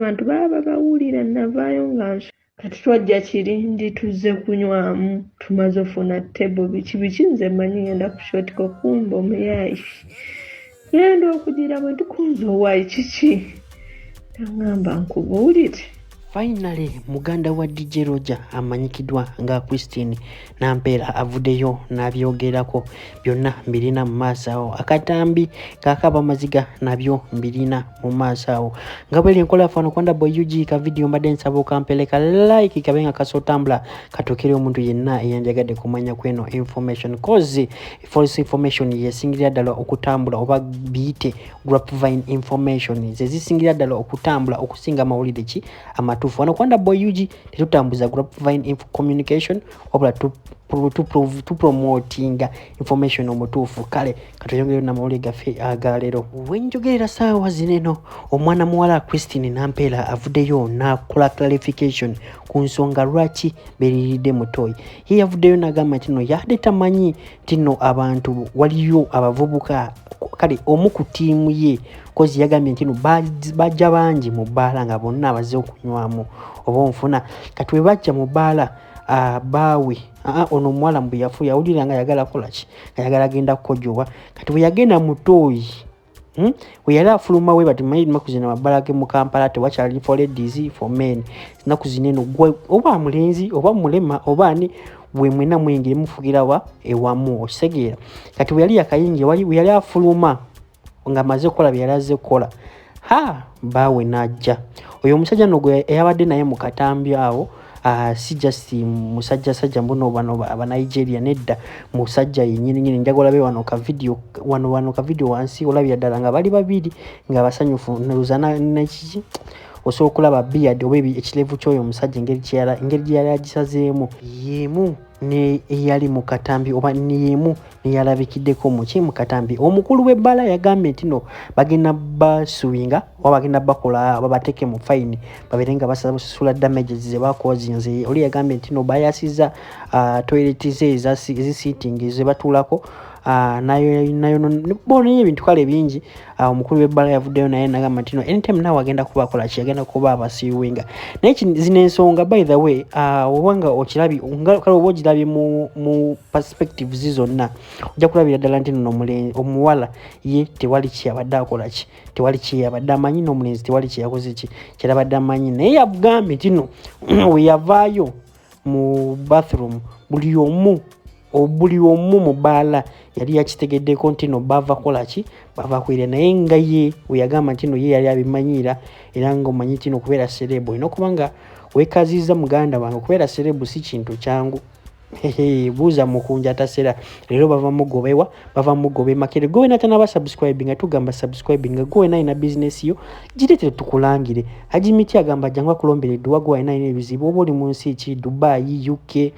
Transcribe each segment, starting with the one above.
Abantu baba bawulira navaayo nga kati twajja kirindi tuzze kunywamu tumaze ofuna ttebo biki nze mmanyi ngenda ku shotiko kumba omuyaayi ngenda okugira bwe tukunze owaayi kiki tangamba nkubuulire. Finally, muganda wa DJ Roger amanyikidwa nga Christine Nampeera avuddeyo n'abyogerako byonna mbirina mu maaso awo. Akatambi kakaba Maziga nabyo mbirina mu maaso awo. Nga bweli nkola fano kwanda boy UG ka video mbadde nsaba okampeleka like kabenga kasotambula katokere omuntu yenna eyanjagadde kumanya kweno information cause false information yesingirira ddala okutambula oba biyite grapevine information zezisingirira ddala okutambula okusinga mawulire ki amatufu. Wano kwanda boy UG tetutambuza grapevine communication wabula to promoting information omutuufu. Kale katuyongere na mawulire gaffe agalero. Wenjogerera saawa zineno omwana muwala Christine Nampeera avuddeyo n'akola clarification ku nsonga lwaki beriridde mutoyi. Ye avuddeyo n'agamba nti no yadde tamanyi tino abantu waliyo abavubuka kale omu ku tiimu ye kozi yagambye nti no bajja bangi mu bbaala nga bonna abazze okunywamu oba onfuna kati we bajja mu bbaala bawe ono omuwala mbwe yafu yawulira nga yagala kolaki nga yagala genda kukojowa kati we yagenda mutoyi we yali afuluma we bati manyi ennaku zino amabbaala ge mu Kampala tewakyali for ladies for men. Ennaku zino eno oba mulenzi oba mulema oba ani we mwena mwengire mufugira wa ewamu okisegeera. Kati we yali yakayingi we yali afuluma nga maze kola bye yali azze kukola bawe najja oyo omusajja no gwe eyabadde naye mu Katambi awo si just musajja mbuno aba Nigeria nedda musajja yennyini njagala be wano ka video wansi olabya ddala nga bali babiri nga basanyufu naluzana n'ekiki osobola okulaba beard oba ekirevu ky'oyo omusajja engeri gye yali agisazeemu yemu ne eyali mu Katambi oba yemu neyalabikiddeko mu Katambi. Omukulu w'ebbaala yagambye nti no bagenda basuwinga oba bagenda bakola babateeke mu fine babeere nga basasula damages ze bakozinze. Oli yagambye nti no bayasiza toilet ze ezisiitingi ze batuulako nayo bono ebintu kale bingi. Omukulu w'ebbaala yavuddeyo naye nagamba nti no anytime nawe agenda kuba akola ki agenda kuba abasiiwinga naye zino ensonga by the way obanga okirabye kale oba ogirabye mu perspectives zonna ojja kulabira ddala nti no omuwala ye tewali kyabadde akola ki tewali kyabadde amanyi n'omulenzi tewali kyakoze ki kyabadde amanyi naye yagambye nti no we yavaayo mu bathroom buli omu mu bbaala yali yakitegeddeko nti no bava kola ki bava kwira naye nga ye we yagamba nti no ye yali abimanyiira era nga omanyi nti no okubeera serebu olina okuba nga weekaziza muganda wange okubeera serebu si kintu kyangu. Buuza mukunja tasera leero bava mugobe makere gowe natanaba subscribe nga tugamba subscribe nga gowe na business yo giretere tukulangire ajimiti agamba jangwa kulombere duwa gowe na ebizibu oba oli mu nsi ki Dubai UK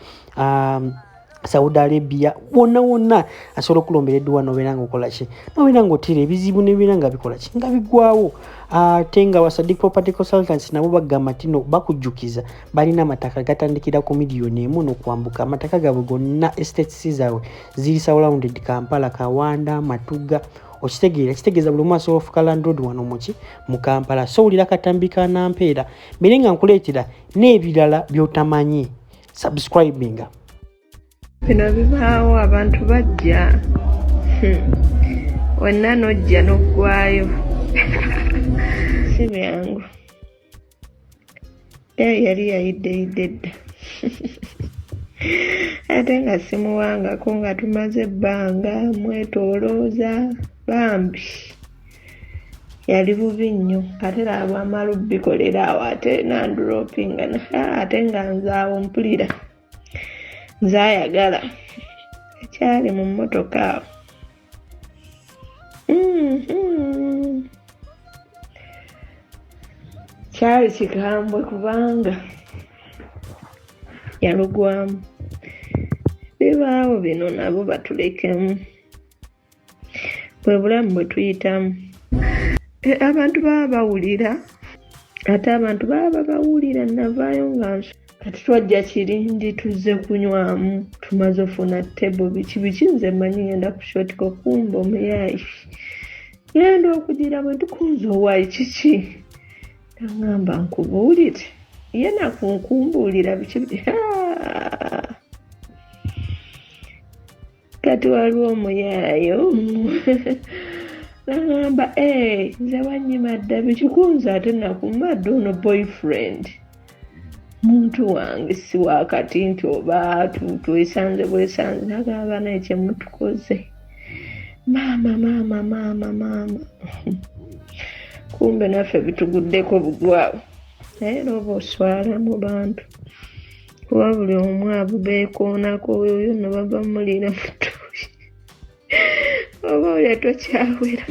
Saudi Arabia wonna asobola okulombera edduwa nobeera nga okola ki nobeera nga otira ebizibu nebibeera nga bikola ki nga bigwawo. Ate nga Wasadik Property Consultants nabo bagamba nti no bakujjukiza balina amataka gatandikira ku miliyoni 1 n'okwambuka. Amataka gaabwe gonna estates zaabwe ziri surrounded Kampala, Kawanda, Matuga kitegeeza buli omu asobola ofuka land road wano mu Kampala. So wulira Katambi ka Nampeera mbere nga nkuleetera n'ebirala by'otamanyi subscribinga. Bino bibaawo abantu bajja wonna nojja n'oggwayo si byangu yali yayidde dda ate nga simuwangako nga tumaze ebbanga mwetoolooza bambi yali bubi nnyo ate laba amala obbikolera awo ate nandropinga ate nga nzaawo mpulira nzayagala ekyali mu mmotoka awo kyali kikambwe kubanga yalugwamu. Bibaawo bino nabo batulekemu bwe bulamu bwe tuyitamu. Abantu baba bawulira ate abantu baba bawulira navaayo nga kati twajja kirindi tuzze kunywamu tumaze ofuna ttebo biki nze mmanyi ngenda ku shotiko kumba omuyaayi ngenda okugira bwe tukunze owaayi kiki Ngamba nkubuulire ye nakunkumbuulira biki kati waliwo omuyaayo nagamba nze wanyima dda bikikunze ate nakumadde ono boyfriend muntu wange si wakati nti oba twesanze bwesanze nagamba naye kyemutukoze maama kumbe naffe bituguddeko bugwawo naye looba oswala mu bantu kuba buli omu abo beekoonako oyo no baba mulira mutuuyi oba oyo tokyawera